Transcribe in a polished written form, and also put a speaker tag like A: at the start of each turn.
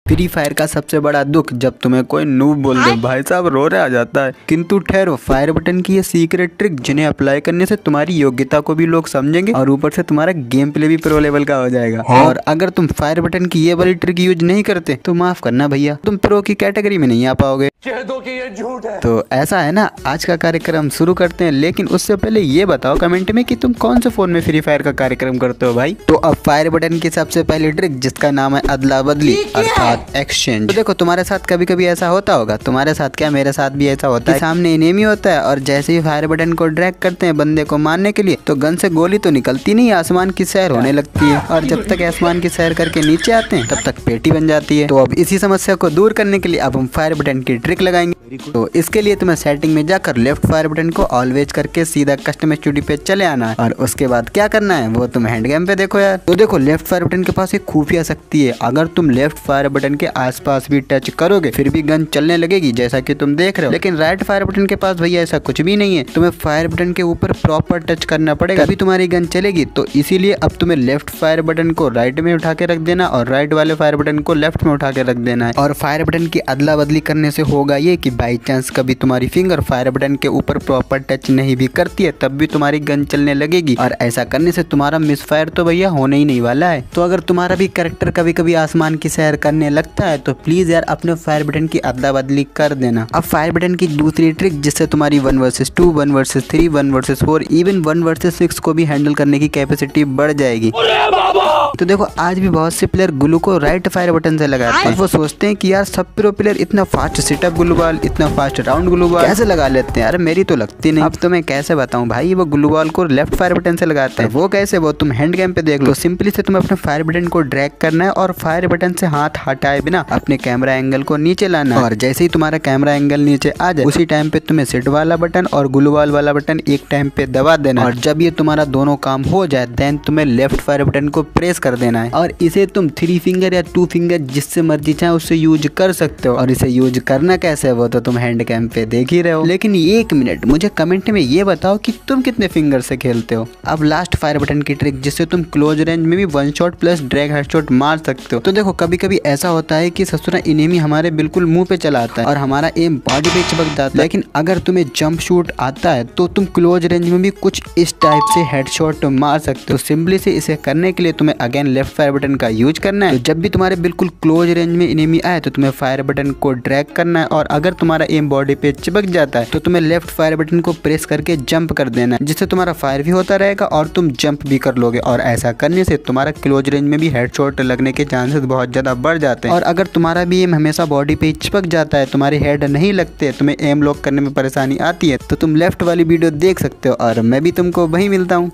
A: Free fire का सबसे बड़ा दुख जब तुम्हें कोई नूब बोल दे भाई साहब रोने आ जाता है। किंतु ठहरो, फायर बटन की ये सीक्रेट ट्रिक जिन्हें अप्लाई करने से तुम्हारी योग्यता को भी लोग समझेंगे और ऊपर से तुम्हारा गेम प्ले भी प्रो लेवल का हो जाएगा। और अगर तुम फायर बटन की ये वाली ट्रिक यूज नहीं करते तो माफ करना भैया, तुम प्रो की कैटेगरी में नहीं आ पाओगे।
B: कह दो कि ये झूठ है।
A: तो ऐसा है ना, आज का कार्यक्रम शुरू करते हैं, लेकिन उससे पहले ये बताओ कमेंट में कि तुम कौन से फोन में फ्री फायर का कार्यक्रम करते हो भाई। तो अब फायर बटन की सबसे पहली ट्रिक जिसका नाम है अदला बदली अर्थात एक्सचेंज। तो देखो तुम्हारे साथ कभी कभी ऐसा होता होगा, तुम्हारे साथ क्या मेरे साथ भी ऐसा होता है। सामने एनिमी होता है और जैसे ही फायर बटन को ड्रैग करते हैं बंदे को मारने के लिए तो गन से गोली तो निकलती नहीं, आसमान की सैर होने लगती है और जब तक आसमान की सैर करके नीचे आते हैं तब तक पेटी बन जाती है। तो अब इसी समस्या को दूर करने के लिए अब हम फायर बटन की ट्रिक लगाएंगे। तो इसके लिए तुम्हें सेटिंग में जाकर लेफ्ट फायर बटन को ऑलवेज करके सीधा कस्टम स्टूडियो पे चले आना है और उसके बाद क्या करना है वो तुम हैंड गेम पे देखो यार। तो देखो लेफ्ट फायर बटन के पास एक खुफिया शक्ति है, अगर तुम लेफ्ट फायर बटन के आसपास भी टच करोगे फिर भी गन चलने लगेगी जैसा कि तुम देख रहे हो। लेकिन राइट फायर बटन के पास भैया ऐसा कुछ भी नहीं है, तुम्हें फायर बटन के ऊपर प्रॉपर टच करना पड़ेगा तभी तुम्हारी गन चलेगी। तो इसीलिए अब तुम्हें लेफ्ट फायर बटन को राइट में उठा के रख देना और राइट वाले फायर बटन को लेफ्ट में उठा के रख देना है। और फायर बटन की अदला बदली करने से होगा ये कि बाई चांस कभी तुम्हारी फिंगर फायर बटन के ऊपर प्रॉपर टच नहीं भी करती है तब भी तुम्हारी गन चलने लगेगी और ऐसा करने से तुम्हारा मिस फायर तो भैया होने ही नहीं वाला है। तो अगर तुम्हारा भी कैरेक्टर कभी कभी आसमान की सैर करने लगता है तो प्लीज यार अपने फायर बटन की अदला बदली कर देना। अब फायर बटन की दूसरी ट्रिक जिससे तुम्हारी 1 versus 2, 1 versus 3, 1 versus 4, even 1 versus 6 को भी हैंडल करने की कैपेसिटी बढ़ जाएगी। तो देखो आज भी बहुत से प्लेयर ग्लू को राइट फायर बटन से लगाते हैं। वो सोचते हैं कि यार सब प्रो प्लेयर इतना फास्ट सिटअप ग्लू बॉल, इतना फास्ट राउंड ग्लू बॉल कैसे लगा लेते हैं यार, मेरी तो लगती नहीं। अब तो मैं कैसे बताऊं भाई, वो ग्लू बॉल को लेफ्ट फायर बटन से लगाते हैं। वो कैसे, वो तुम हैंड गेम पे देख लो। सिंपली से तुम्हें अपने फायर बटन को ड्रैग करना है और फायर बटन से हाथ हटाए बिना अपने कैमरा एंगल को नीचे लाना है और जैसे ही तुम्हारा कैमरा एंगल नीचे आ जाए उसी टाइम पे तुम्हें सिट वाला बटन और ग्लू बॉल वाला बटन एक टाइम पे दबा देना और जब ये तुम्हारा दोनों काम हो जाए देन तुम्हें लेफ्ट फायर बटन को प्रेस कर देना है और इसे तुम 3 फिंगर या 2 फिंगर जिससे मर्जी चाहे उससे यूज कर सकते हो। और इसे यूज करना कैसे है वो तो तुम हैंड कैम पे देख ही रहे हो। लेकिन 1 मिनट मुझे कमेंट में ये बताओ कि तुम कितने फिंगर से खेलते हो। अब लास्ट फायर बटन की ट्रिक जिससे तुम क्लोज रेंज में भी 1 शॉट प्लस ड्रैग हेडशॉट मार सकते हो। तो देखो कभी कभी ऐसा होता है कि ससुरा एनिमी हमारे बिल्कुल मुंह पे चला आता है और हमारा एम बॉडी पे चिपक जाता है। लेकिन अगर तुम्हें जंप शूट आता है तो तुम क्लोज रेंज में भी कुछ इस टाइप से हेडशॉट मार सकते हो। सिंपली से इसे करने के लिए तुम्हें अगेन लेफ्ट फायर बटन का यूज करना है। तो जब भी तुम्हारे बिल्कुल क्लोज रेंज में एनिमी आए तो तुम्हें फायर बटन को ड्रैग करना है और अगर तुम्हारा एम बॉडी पे चिपक जाता है तो तुम्हें लेफ्ट फायर बटन को प्रेस करके जंप कर देना है जिससे तुम्हारा फायर भी होता रहेगा और तुम जंप भी कर लोगे। और ऐसा करने से तुम्हारा क्लोज रेंज में भी हेडशॉट लगने के चांसेस बहुत ज्यादा बढ़ जाते हैं। और अगर तुम्हारा भी एम हमेशा बॉडी पे चिपक जाता है, तुम्हारे हेड नहीं लगते, तुम्हें एम लॉक करने में परेशानी आती है तो तुम लेफ्ट वाली वीडियो देख सकते हो और मैं भी तुमको वहीं मिलता हूँ।